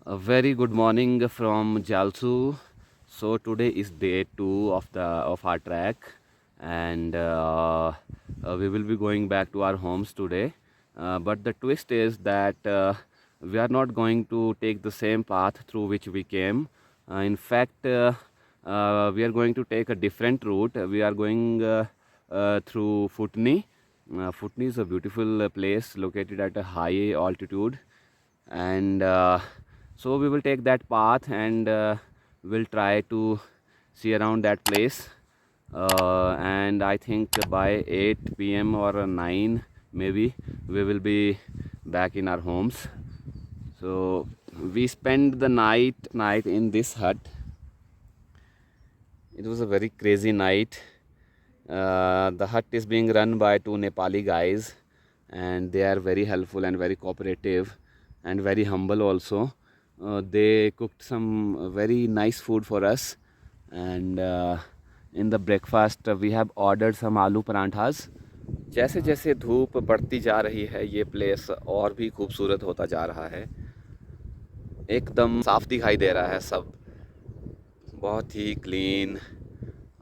A very good morning from Jalsu. So today is day 2 of our trek, and we will be going back to our homes today. But the twist is that we are not going to take the same path through which we came. In fact, we are going to take a different route. We are going through Futni. Futni is a beautiful place located at a high altitude, and so we will take that path, and we'll try to see around that place. And I think by 8 p.m. or 9 maybe we will be back in our homes. So we spent the night in this hut. It was a very crazy night. The hut is being run by two Nepali guys, and they are very helpful and very cooperative and very humble also. They cooked some very nice food for us, and in the breakfast we have ordered some aloo paranthas. जैसे जैसे धूप बढ़ती जा रही है ये place और भी खूबसूरत होता जा रहा है. एकदम साफ दिखाई दे रहा है सब, बहुत ही क्लीन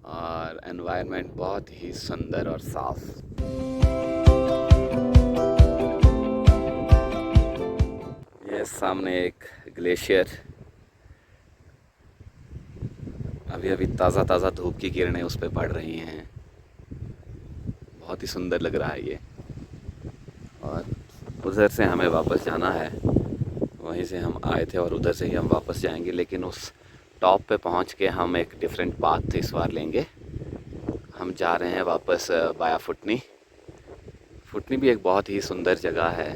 और एनवायरनमेंट बहुत ही सुंदर और साफ. ये सामने एक ग्लेशियर, अभी अभी ताज़ा ताज़ा धूप की किरणें उस पर पड़ रही हैं. बहुत ही सुंदर लग रहा है ये. और उधर से हमें वापस जाना है, वहीं से हम आए थे और उधर से ही हम वापस जाएंगे, लेकिन उस टॉप पे पहुंच के हम एक डिफरेंट पाथ इस बार लेंगे. हम जा रहे हैं वापस बाया फुटनी. फुटनी भी एक बहुत ही सुंदर जगह है,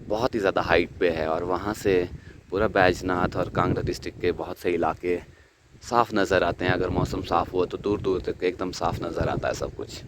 बहुत ही ज़्यादा हाइट पे है, और वहाँ से पूरा बैजनाथ और कांगड़ा डिस्ट्रिक्ट के बहुत से इलाके साफ़ नज़र आते हैं. अगर मौसम साफ़ हुआ तो दूर दूर तक एकदम साफ़ नज़र आता है सब कुछ.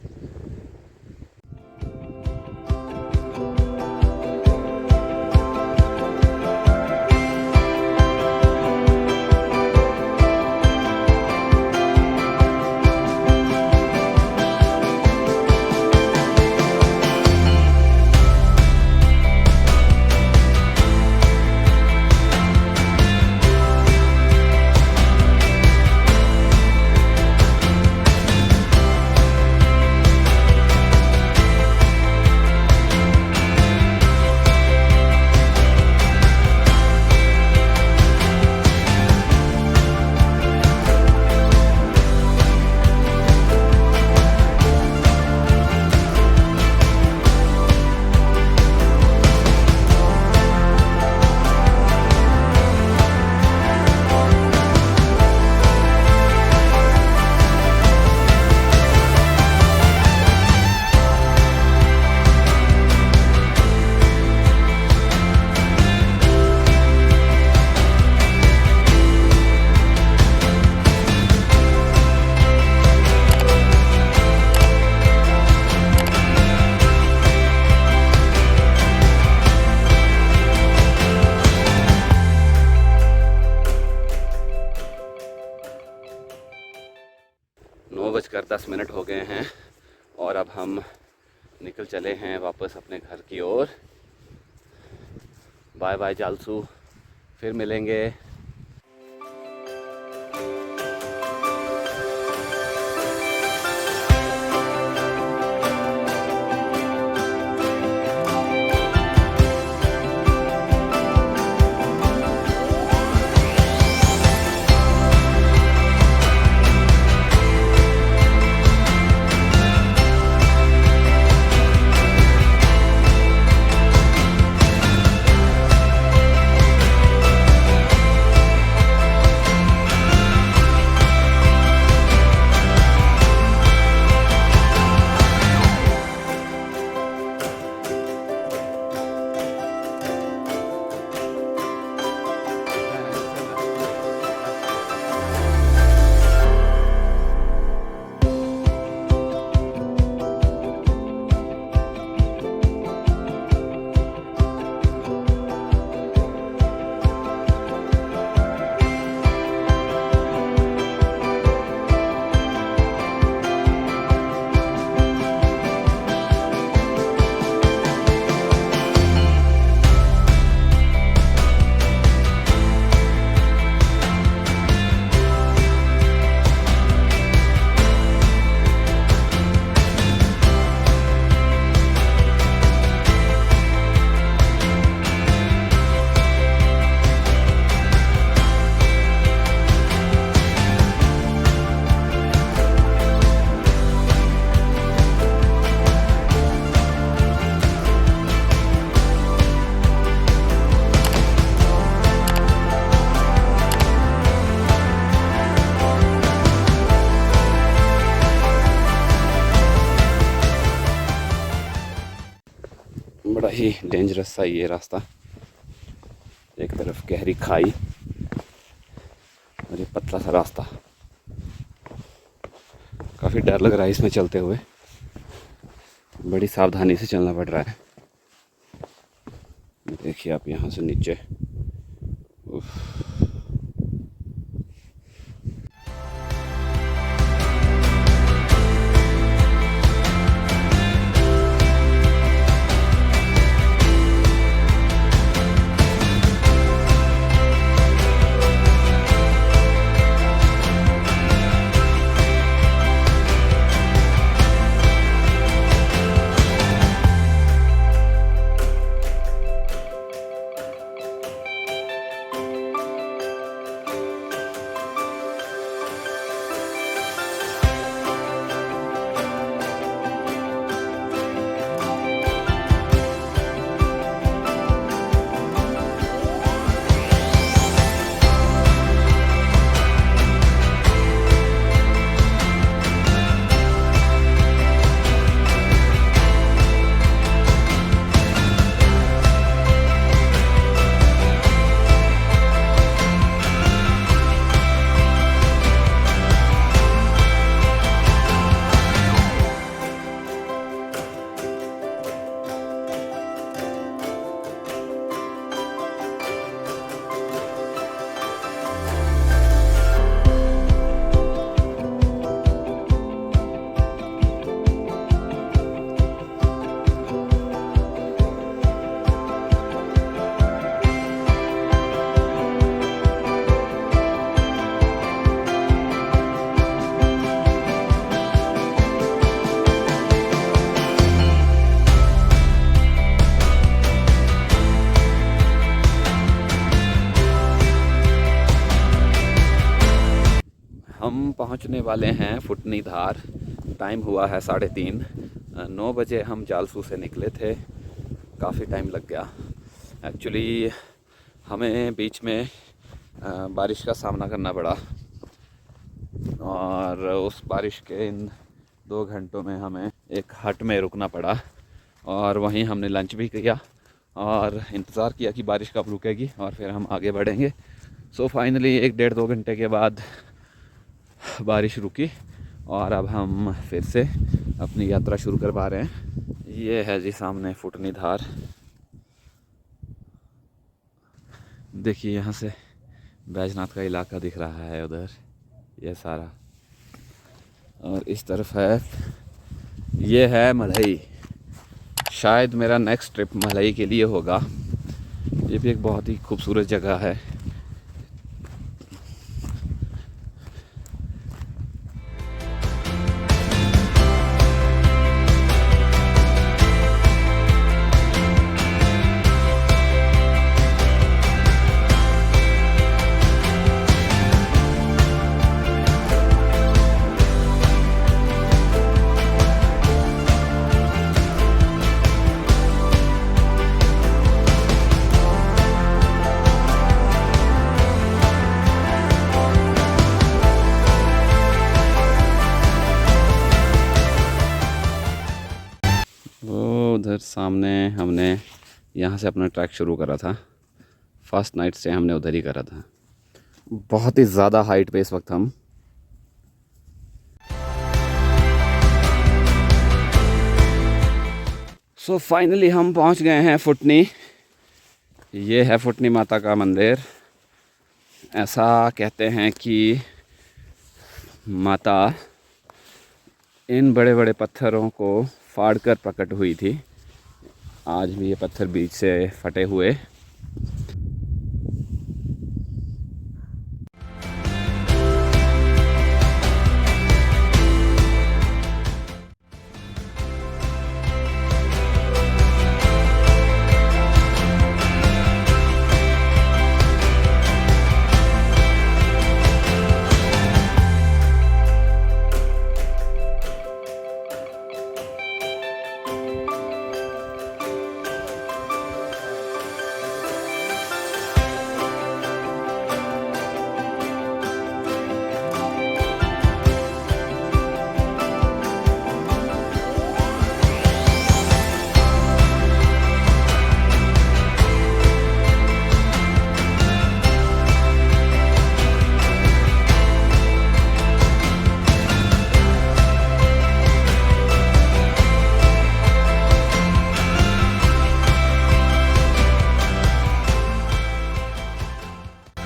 बजकर 10 मिनट हो गए हैं और अब हम निकल चले हैं वापस अपने घर की ओर. बाय बाय जालसू, फिर मिलेंगे. ही डेंजरस सा ये रास्ता, एक तरफ गहरी खाई और ये पतला सा रास्ता। काफ़ी डर लग रहा है इसमें चलते हुए, बड़ी सावधानी से चलना पड़ रहा है। देखिए आप यहाँ से नीचे, उफ। हम पहुंचने वाले हैं फुटनी धार। टाइम हुआ है 3:30। 9 बजे हम जालसू से निकले थे, काफ़ी टाइम लग गया। एक्चुअली हमें बीच में बारिश का सामना करना पड़ा और उस बारिश के इन 2 घंटों में हमें एक हट में रुकना पड़ा और वहीं हमने लंच भी किया और इंतज़ार किया कि बारिश कब रुकेगी और फिर हम आगे बढ़ेंगे। सो फाइनली 1-1.5-2 घंटे के बाद बारिश रुकी और अब हम फिर से अपनी यात्रा शुरू कर पा रहे हैं। ये है जी सामने फुटनी धार। देखिए यहाँ से बैजनाथ का इलाका दिख रहा है उधर, ये सारा, और इस तरफ है, ये है मलई। शायद मेरा नेक्स्ट ट्रिप मलई के लिए होगा। ये भी एक बहुत ही खूबसूरत जगह है। उधर सामने हमने यहाँ से अपना ट्रैक शुरू करा था। फर्स्ट नाइट से हमने उधर ही करा था। बहुत ही ज़्यादा हाइट पे इस वक्त हम। सो फाइनली हम पहुँच गए हैं फुटनी। ये है फुटनी माता का मंदिर। ऐसा कहते हैं कि माता इन बड़े बड़े पत्थरों को फाड़कर प्रकट हुई थी। आज भी ये पत्थर बीच से फटे हुए।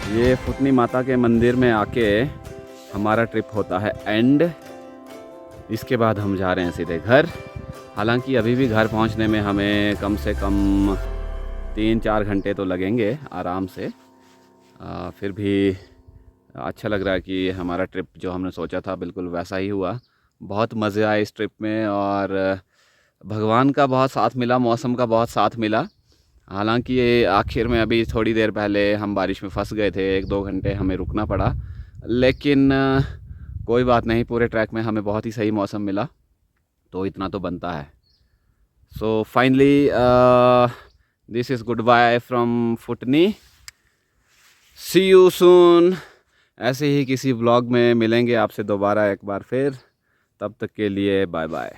ये फुटनी माता के मंदिर में आके हमारा ट्रिप होता है एंड। इसके बाद हम जा रहे हैं सीधे घर। हालांकि अभी भी घर पहुंचने में हमें कम से कम 3-4 घंटे तो लगेंगे आराम से। फिर भी अच्छा लग रहा है कि हमारा ट्रिप जो हमने सोचा था बिल्कुल वैसा ही हुआ। बहुत मज़े आए इस ट्रिप में और भगवान का बहुत साथ मिला, मौसम का बहुत साथ मिला। हालांकि ये आखिर में अभी थोड़ी देर पहले हम बारिश में फंस गए थे, 1-2 घंटे हमें रुकना पड़ा, लेकिन कोई बात नहीं, पूरे ट्रैक में हमें बहुत ही सही मौसम मिला, तो इतना तो बनता है। So finally this is goodbye from Phutni. See you soon. ऐसे ही किसी व्लॉग में मिलेंगे आपसे दोबारा एक बार फिर। तब तक के लिए बाय बाय।